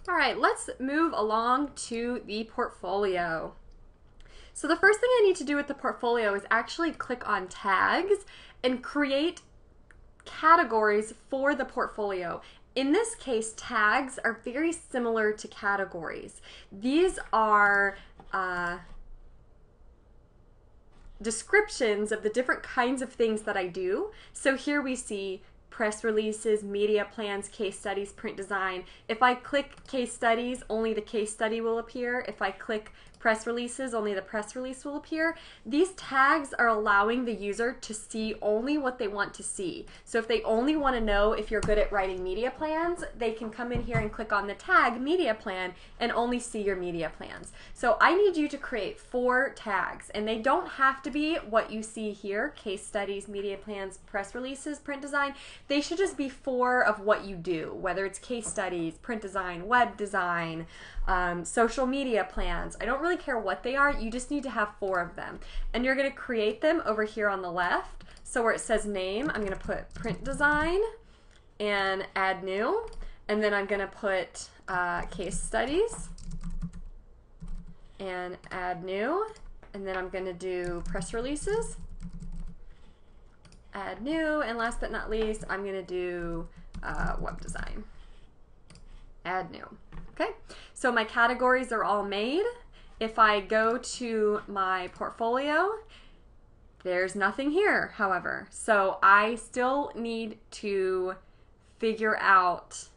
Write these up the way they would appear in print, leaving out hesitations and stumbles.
All right, let's move along to the portfolio. So the first thing I need to do with the portfolio is actually click on tags and create categories for the portfolio. In this case, tags are very similar to categories. These are descriptions of the different kinds of things that I do. So here we see press releases, media plans, case studies, print design. If I click case studies, only the case study will appear. If I click press releases, only the press release will appear. These tags are allowing the user to see only what they want to see. So if they only want to know if you're good at writing media plans, they can come in here and click on the tag media plan and only see your media plans. So I need you to create 4 tags, and they don't have to be what you see here: case studies, media plans, press releases, print design. They should just be 4 of what you do, whether it's case studies, print design, web design, social media plans. I don't really care what they are, you just need to have 4 of them. And you're going to create them over here on the left. So where it says name, I'm going to put print design and add new. And then I'm going to put case studies and add new. And then I'm going to do press releases, add new. And last but not least, I'm going to do web design, add new. Okay, so my categories are all made. If I go to my portfolio, there's nothing here, however. So I still need to figure out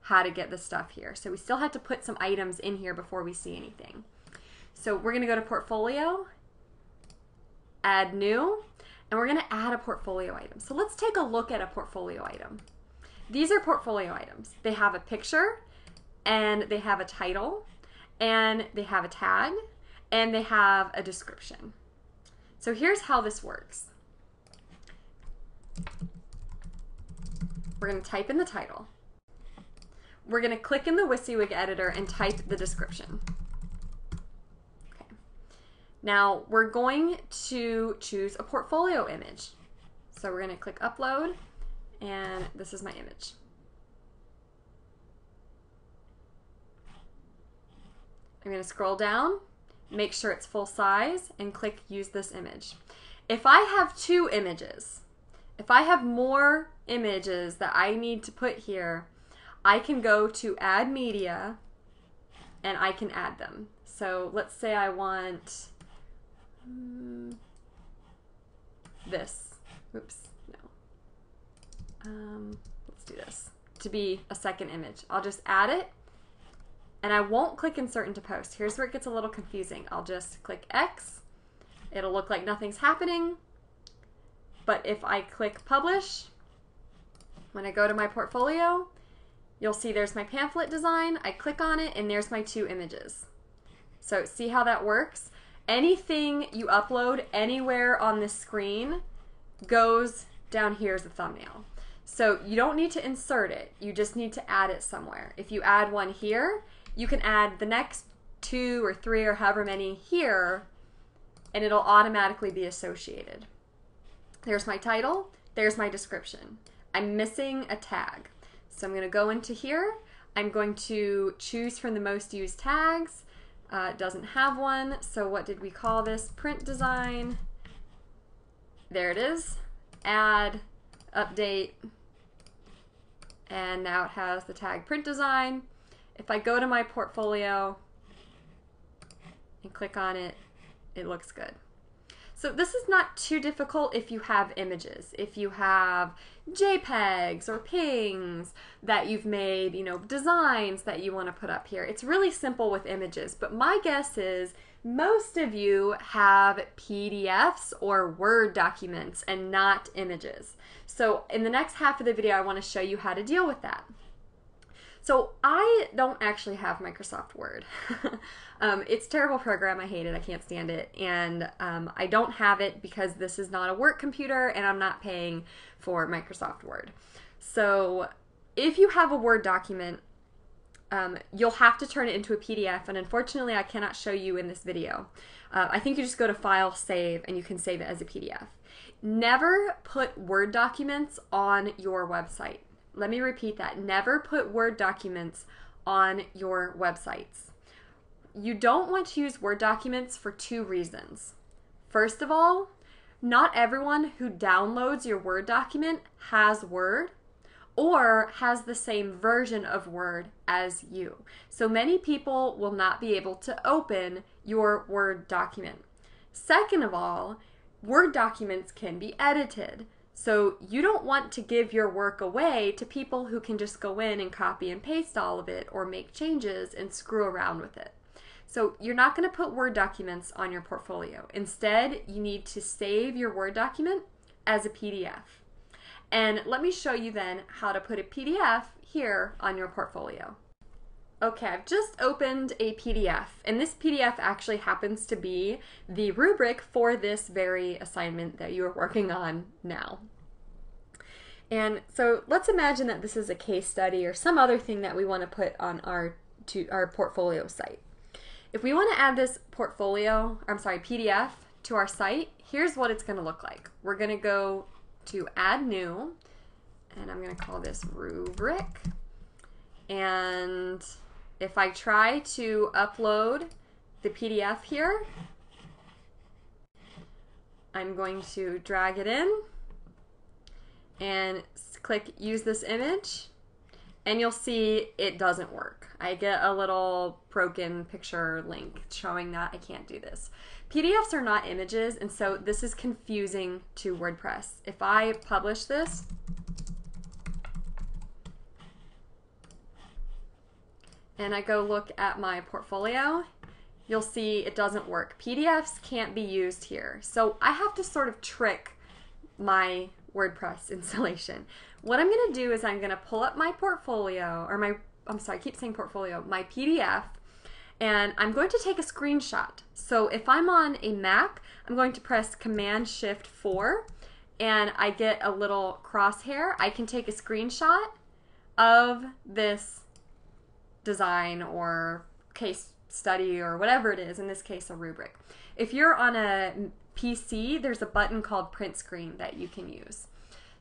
how to get the stuff here. So we still have to put some items in here before we see anything. So we're gonna go to portfolio, add new, and we're gonna add a portfolio item. So let's take a look at a portfolio item. These are portfolio items. They have a picture, and they have a title, and they have a tag, and they have a description. So here's how this works. We're going to type in the title. We're going to click in the WYSIWYG editor and type the description. Okay. Now we're going to choose a portfolio image. So we're going to click upload, and this is my image. I'm going to scroll down, make sure it's full size, and click use this image. If I have 2 images, if I have more images that I need to put here, I can go to add media and I can add them. So let's say I want this. Oops, no. Let's do this to be a second image. I'll just add it. And I won't click insert into post. Here's where it gets a little confusing. I'll just click X. It'll look like nothing's happening. But if I click publish, when I go to my portfolio, you'll see there's my pamphlet design. I click on it and there's my 2 images. So see how that works? Anything you upload anywhere on this screen goes down here as a thumbnail. So you don't need to insert it. You just need to add it somewhere. If you add one here, you can add the next 2 or 3 or however many here, and it'll automatically be associated. There's my title, there's my description. I'm missing a tag. So I'm going to go into here. I'm going to choose from the most used tags. It doesn't have one, so what did we call this? Print design. There it is. Add, update, and now it has the tag print design. If I go to my portfolio and click on it, it looks good. So this is not too difficult if you have images. If you have JPEGs or PNGs that you've made, designs that you want to put up here. It's really simple with images, but my guess is most of you have PDFs or Word documents and not images. So in the next half of the video, I want to show you how to deal with that. So I don't actually have Microsoft Word. It's a terrible program. I hate it. I can't stand it. And I don't have it because this is not a work computer and I'm not paying for Microsoft Word. So if you have a Word document, you'll have to turn it into a PDF, and unfortunately I cannot show you in this video. I think you just go to File, Save, and you can save it as a PDF. Never put Word documents on your website. Let me repeat that. Never put Word documents on your websites. You don't want to use Word documents for two reasons. First of all, not everyone who downloads your Word document has Word or has the same version of Word as you. So many people will not be able to open your Word document. Second of all, Word documents can be edited. So you don't want to give your work away to people who can just go in and copy and paste all of it or make changes and screw around with it. So you're not going to put Word documents on your portfolio. Instead, you need to save your Word document as a PDF. And let me show you then how to put a PDF here on your portfolio. Okay, I've just opened a PDF, and this PDF actually happens to be the rubric for this very assignment that you are working on now. And so let's imagine that this is a case study or some other thing that we want to put on our portfolio site. If we want to add this PDF to our site, here's what it's going to look like. We're going to go to Add New, and I'm going to call this Rubric. And if I try to upload the PDF here, I'm going to drag it in and click Use this image, and you'll see it doesn't work. I get a little broken picture link showing that I can't do this. PDFs are not images, and so this is confusing to WordPress. If I publish this, and I go look at my portfolio, you'll see it doesn't work. PDFs can't be used here. So I have to sort of trick my WordPress installation. What I'm going to do is I'm going to pull up my portfolio, or I keep saying portfolio, my PDF, and I'm going to take a screenshot. So if I'm on a Mac, I'm going to press Command-Shift-4, and I get a little crosshair. I can take a screenshot of this design or case study or whatever it is, in this case a rubric. If you're on a PC, there's a button called Print Screen that you can use.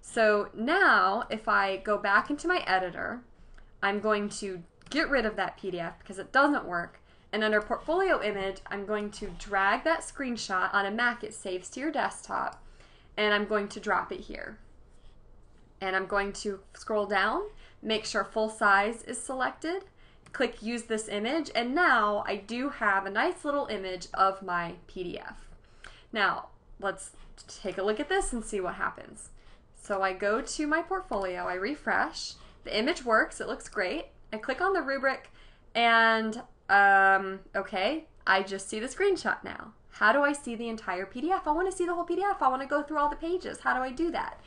So now if I go back into my editor, I'm going to get rid of that PDF because it doesn't work, and under Portfolio Image I'm going to drag that screenshot. On a Mac it saves to your desktop, and I'm going to drop it here. And I'm going to scroll down, make sure full size is selected, click Use this image, and now I do have a nice little image of my PDF. Now let's take a look at this and see what happens. So I go to my portfolio, I refresh, the image works, it looks great. I click on the rubric, and okay, I just see the screenshot now. How do I see the entire PDF? I want to see the whole PDF. I want to go through all the pages. How do I do that?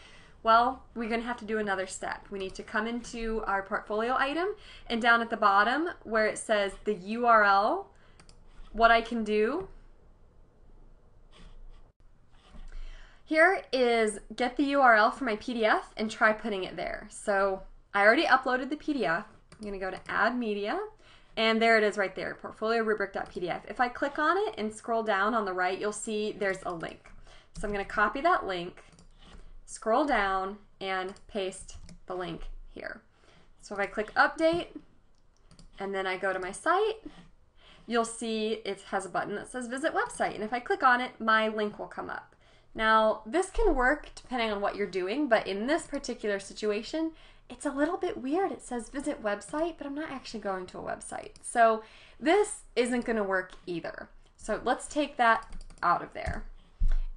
Well, we're going to have to do another step. We need to come into our portfolio item, and down at the bottom where it says the URL, what I can do here is get the URL for my PDF and try putting it there. So I already uploaded the PDF. I'm going to go to Add Media, and there it is right there, portfoliorubric.pdf. If I click on it and scroll down on the right, you'll see there's a link. So I'm going to copy that link, scroll down, and paste the link here. So if I click Update, and then I go to my site, you'll see it has a button that says Visit Website, and if I click on it, my link will come up. Now, this can work depending on what you're doing, but in this particular situation, it's a little bit weird. It says Visit Website, but I'm not actually going to a website. So this isn't going to work either. So let's take that out of there.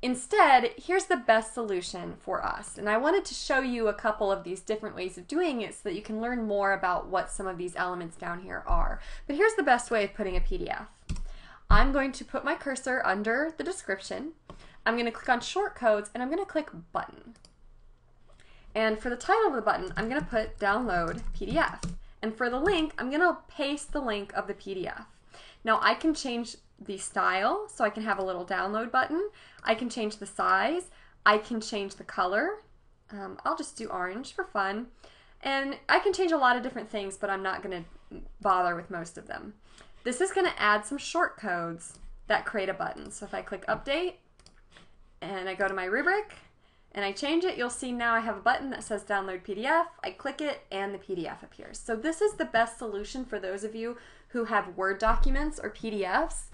Instead, here's the best solution for us. And I wanted to show you a couple of these different ways of doing it so that you can learn more about what some of these elements down here are. But here's the best way of putting a PDF. I'm going to put my cursor under the description. I'm going to click on Shortcodes, and I'm going to click Button. And for the title of the button, I'm going to put Download PDF. And for the link, I'm going to paste the link of the PDF. Now I can change the style, so I can have a little download button. I can change the size. I can change the color. I'll just do orange for fun. And I can change a lot of different things, but I'm not going to bother with most of them. This is going to add some shortcodes that create a button. So if I click Update, and I go to my rubric, and I change it, you'll see now I have a button that says download PDF. I click it and the PDF appears. So this is the best solution for those of you who have Word documents or PDFs.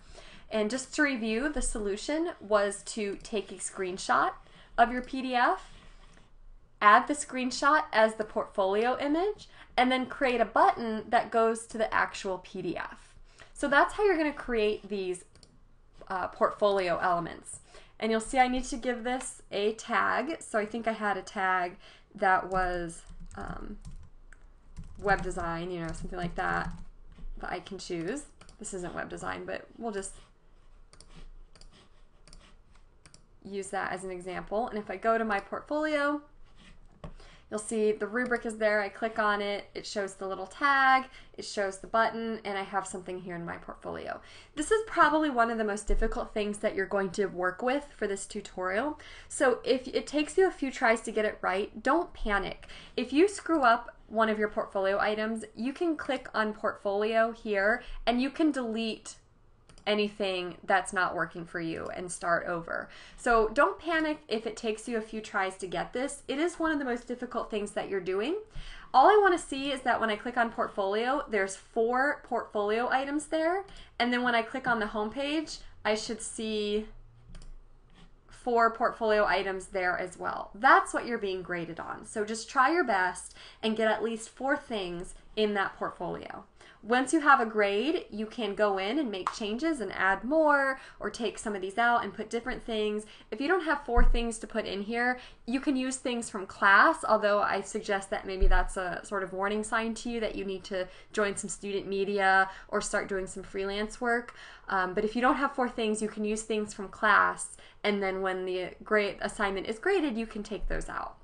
And just to review, the solution was to take a screenshot of your PDF, add the screenshot as the portfolio image, and then create a button that goes to the actual PDF. So that's how you're going to create these portfolio elements. And you'll see I need to give this a tag. So I think I had a tag that was web design, you know, something like that I can choose. This isn't web design, but we'll just use that as an example. And if I go to my portfolio, you'll see the rubric is there. I click on it, it shows the little tag, it shows the button, and I have something here in my portfolio. This is probably one of the most difficult things that you're going to work with for this tutorial. So if it takes you a few tries to get it right, don't panic. If you screw up one of your portfolio items, you can click on portfolio here and you can delete anything that's not working for you and start over. So don't panic if it takes you a few tries to get this. It is one of the most difficult things that you're doing. All I want to see is that when I click on portfolio, there's 4 portfolio items there, and then when I click on the home page, I should see 4 portfolio items there as well. That's what you're being graded on. So just try your best and get at least 4 things in that portfolio. Once you have a grade, you can go in and make changes and add more, or take some of these out and put different things. If you don't have 4 things to put in here, you can use things from class, although I suggest that maybe that's a sort of warning sign to you that you need to join some student media or start doing some freelance work. But if you don't have 4 things, you can use things from class, and then when the grade assignment is graded, you can take those out.